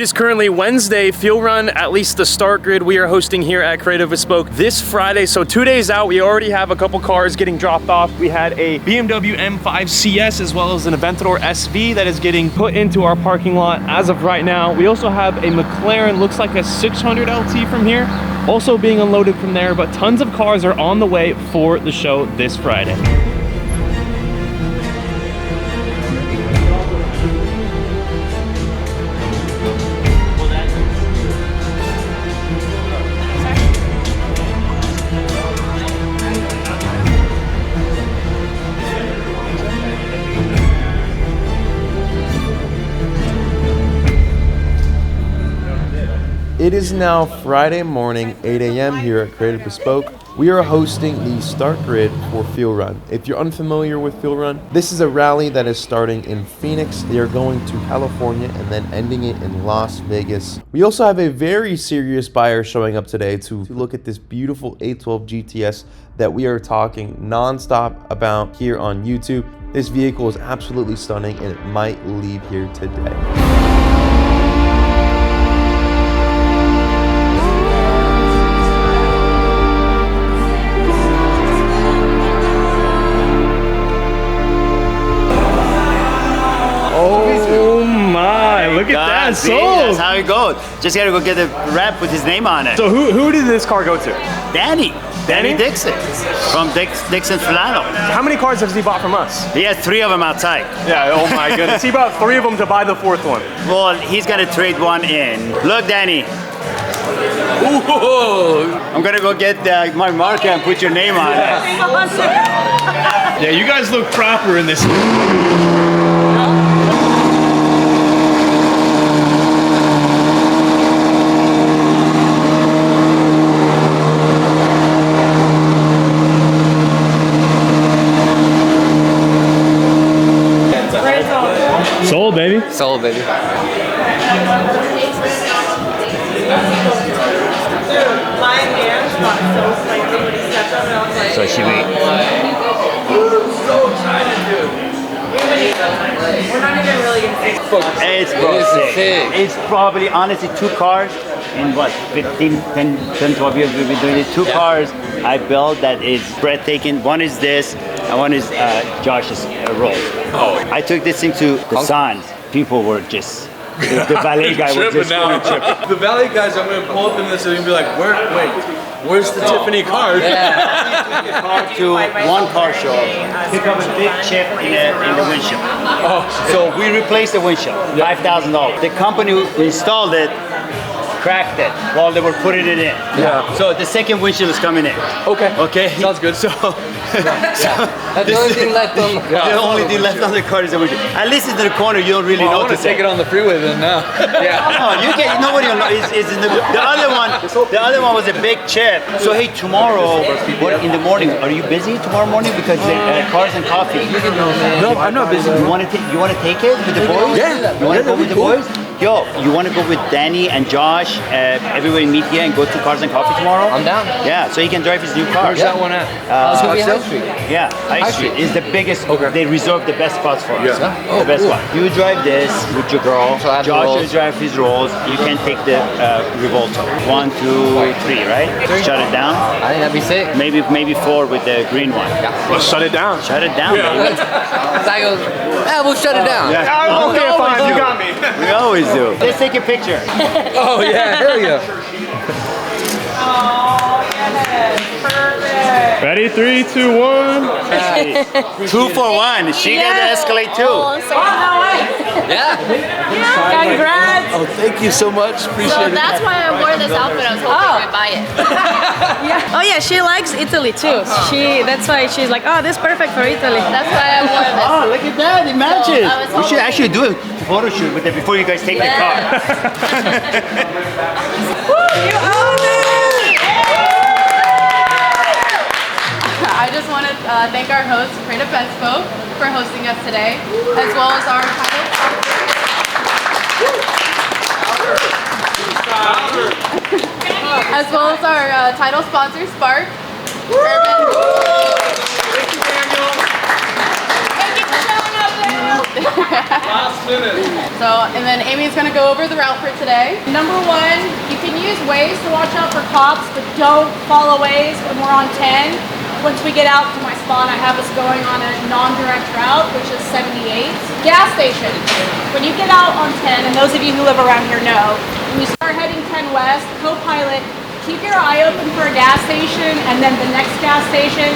is currently Wednesday. Fuel run, at least the start grid, we are hosting here at Creative Bespoke this Friday. So 2 days out, we already have a couple cars getting dropped off. We had a BMW M5 CS as well as an Aventador SV that is getting put into our parking lot as of right now. We also have a McLaren, looks like a 600 LT from here, also being unloaded from there, but tons of cars are on the way for the show this Friday. It is now Friday morning, 8 a.m. here at Creative Bespoke. We are hosting the start grid for Fuel Run. If you're unfamiliar with Fuel Run, this is a rally that is starting in Phoenix. They are going to California and then ending it in Las Vegas. We also have a very serious buyer showing up today to look at this beautiful 812 GTS that we are talking nonstop about here on YouTube. This vehicle is absolutely stunning and it might leave here today. Look at that, sold! That's how it goes. Just gotta go get a wrap with his name on it. So who did this car go to? Danny Dixon from Dixon Flannel. How many cars has he bought from us? He has 3 of them outside. Yeah, oh my goodness. He bought 3 of them to buy the 4th one. Well, he's gonna trade one in. Look, Danny. Ooh. I'm gonna go get my marker and put your name on it. Yeah, you guys look proper in this. Sold, baby. Sold, baby. So she made. We're not even really gonna fix it. It's probably, honestly, 2 cars in what, 10, 12 years we've been doing it. 2 cars I built that is breathtaking. One is this, and one is Josh's Rolls. Oh. I took this thing to the Suns. People were just, the valet guy was just tripping. The valet guys, I'm gonna pull up in this and be like, where's the Tiffany card? Yeah. To one car show, pick up a big chip in the windshield. Oh. So we replaced the windshield, $5,000. The company who installed it cracked it while they were putting it in. Yeah. So the second windshield is coming in. Okay. Okay. Sounds good. So that's the only thing left on the car. The only thing left on the car is the windshield. At least in the corner, you don't really I notice want to take it on the freeway then now. Yeah. No, you can. Nobody will know. It's in the other one. The other one was a big chip. So hey, tomorrow, in the morning, are you busy tomorrow morning? Because cars and coffee. No, I'm not busy. You want to take it with the boys? Yeah. You want to go with the boys? Yo, you want to go with Danny and Josh, everybody meet here and go to Cars and Coffee tomorrow? I'm down. Yeah, so he can drive his new car. Where's that one at? High Street. Yeah, High Street is the biggest. Okay. They reserve the best spots for us. Yeah. The best spot. You drive this with your girl. So Josh will drive his Rolls. You can take the Revolto. 1, 2, 3, right? Shut it down. I think that'd be sick. Maybe 4 with the green one. Yeah. Well, shut it down. Shut it down, baby. I go, yeah, we'll shut it down. Yeah. Okay, fine. You got me. We always do. Let's take a picture. Oh yeah, hell yeah. Oh, yes. Perfect. Ready? 3, 2, 1. Hey, 2 for 1. She got the Escalade too. Yeah. Congrats. Oh, thank you so much. Appreciate So it. that's why I wore this outfit. I was hoping you'd buy it. Yeah. Oh yeah, she likes Italy too. That's why she's like, oh, this is perfect for Italy. That's why I wore this. Oh, look at that. It matches. I was We should hoping- actually do a photo shoot with it before you guys take the car. Woo, you own it! I just want to thank our host, Creative Bespoke, for hosting us today, as well as our title sponsor, Spark. Urban. Thank you, Daniel. Thank you for showing up, Daniel. Last minute. So, and then Amy's gonna go over the route for today. Number one, you can use Waze to watch out for cops, but don't follow Waze when we're on 10. Once we get out to my spot, I have us going on a non-direct route, which is 78. Gas station. When you get out on 10, and those of you who live around here know, when you start heading 10 west, co-pilot, keep your eye open for a gas station and then the next gas station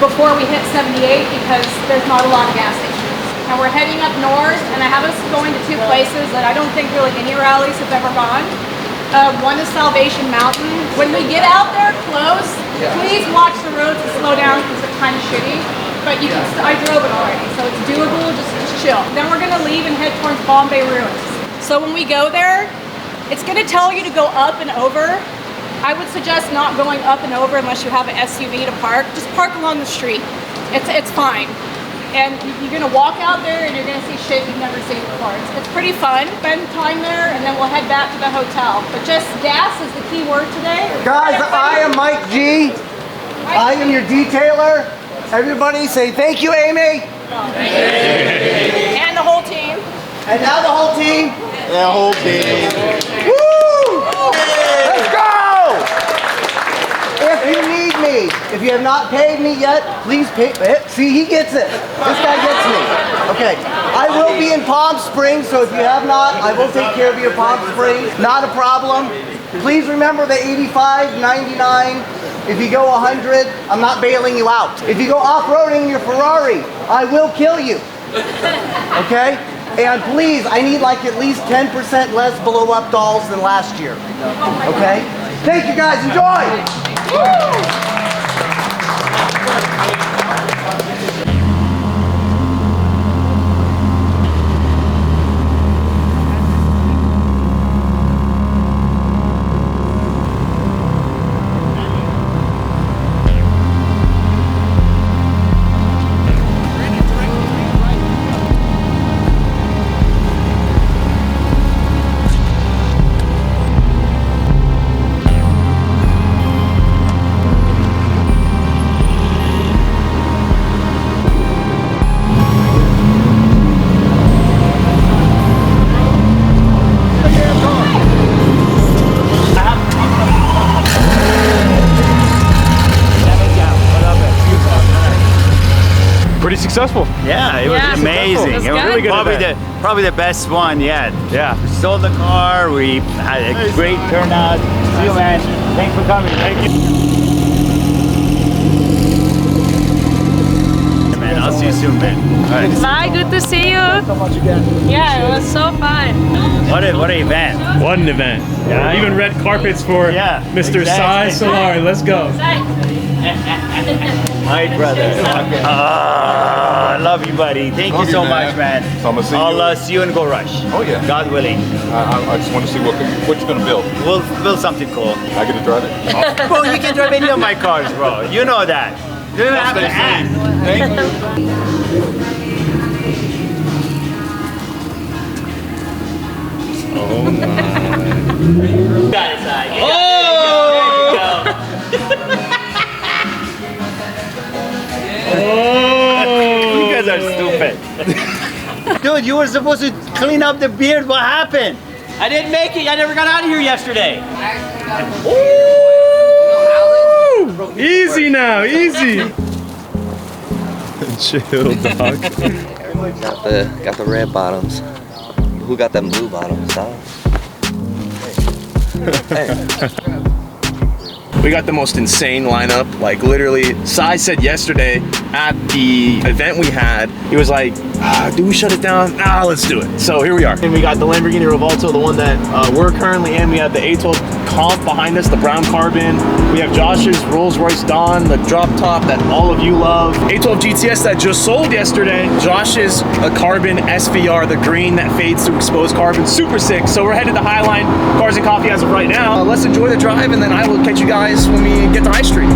before we hit 78 because there's not a lot of gas stations. And we're heading up north, and I have us going to two places that I don't think really any rallies have ever gone. One is Salvation Mountain. When we get out there close, please watch the roads and slow down because they're kind of shitty. But you can, I drove it already, so it's doable, just chill. Then we're gonna leave and head towards Bombay Ruins. So when we go there, it's gonna tell you to go up and over. I would suggest not going up and over unless you have an SUV to park. Just park along the street. It's fine. And you're gonna walk out there and you're gonna see shit you've never seen before. It's pretty fun. Spend time there and then we'll head back to the hotel. But just gas is the key word today. Guys, I am Mike G. I am your detailer. Everybody say thank you, Amy. And the whole team. And now the whole team. The whole team. Woo! Let's go! If you need me, if you have not paid me yet, please pay. See, he gets it. This guy gets me. Okay. I will be in Palm Springs, so if you have not, I will take care of you in Palm Springs. Not a problem. Please remember the 85, 99. If you go 100, I'm not bailing you out. If you go off-roading in your Ferrari, I will kill you. Okay? And please, I need like at least 10% less blow-up dolls than last year. Okay? Thank you guys. Enjoy! Woo! Pretty successful. Yeah, it was amazing. It was It was good. probably the best one yet. Yeah. We sold the car. We had a great turnout. See you, man. Thanks for coming. Thank you. Man, I'll see you soon, man. All right. Bye, good to see you. So much again. Yeah, it was so fun. What an event. What an event. Yeah. Even red carpets for Mr. Sai exactly. Solar. Let's go. My brother. I love you, buddy. Thank you so much, man. So I'm gonna see I'll see you in Go Rush. Oh, yeah. God willing. I just want to see what you're gonna build. We'll build something cool. I get to drive it. Awesome. Well, you can drive any of my cars, bro. You know that. You don't even have to ask. Thank you. You got it, Sai. You got it. You guys are stupid. Dude, you were supposed to clean up the beard. What happened? I didn't make it. I never got out of here yesterday. Ooh! Easy now, easy. Chill, dog. Got the red bottoms. Who got them blue bottoms, dog? Hey. We got the most insane lineup. Like literally, Sai said yesterday at the event we had, he was like, do we shut it down? Nah, let's do it. So here we are. And we got the Lamborghini Revolto, the one that we're currently in. We have the A12 Comp behind us, the brown carbon. We have Josh's Rolls Royce Dawn, the drop top that all of you love. A12 GTS that just sold yesterday. Josh's carbon SVR, the green that fades to exposed carbon. Super sick. So we're headed to Highline Cars and Coffee as of right now. Let's enjoy the drive and then I will catch you guys when we get to High Street.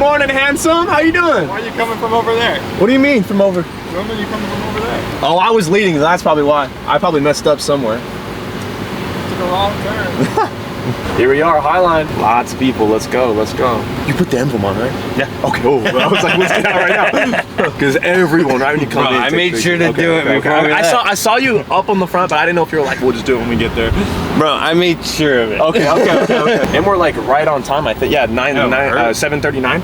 morning, handsome. How you doing? Why are you coming from over there? What do you mean from over? When are you coming from over there? Oh, I was leading. That's probably why. I probably messed up somewhere. Took a wrong turn. Here we are, Highline. Lots of people. Let's go. Let's go. You put the emblem on, right? Yeah. Okay. Oh, I was like, let's get out right now. Because everyone, right when you come in, I made sure to do it before we left. I saw you up on the front, but I didn't know if you were like, we'll just do it when we get there. Bro, I made sure of it. Okay. And we're like right on time. I think. Yeah, 7:39.